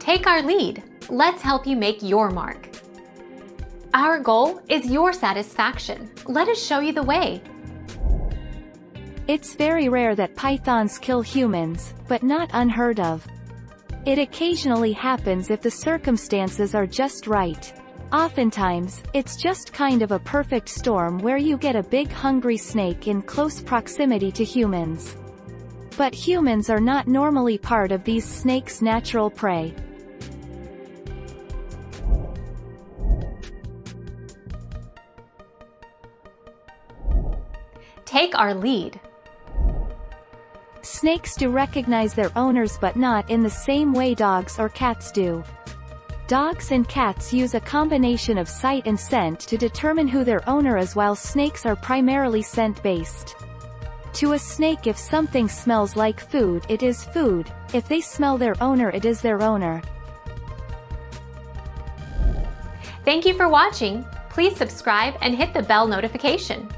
Take our lead. Let's help you make your mark. Our goal is your satisfaction. Let us show you the way. It's very rare that pythons kill humans, but not unheard of. It occasionally happens if the circumstances are just right. Oftentimes, it's just kind of a perfect storm where you get a big hungry snake in close proximity to humans. But humans are not normally part of these snakes' natural prey. Take our lead. Snakes do recognize their owners, but not in the same way dogs or cats do. Dogs and cats use a combination of sight and scent to determine who their owner is, while snakes are primarily scent-based. To a snake, if something smells like food, it is food. If they smell their owner, it is their owner. Thank you for watching. Please subscribe and hit the bell notification.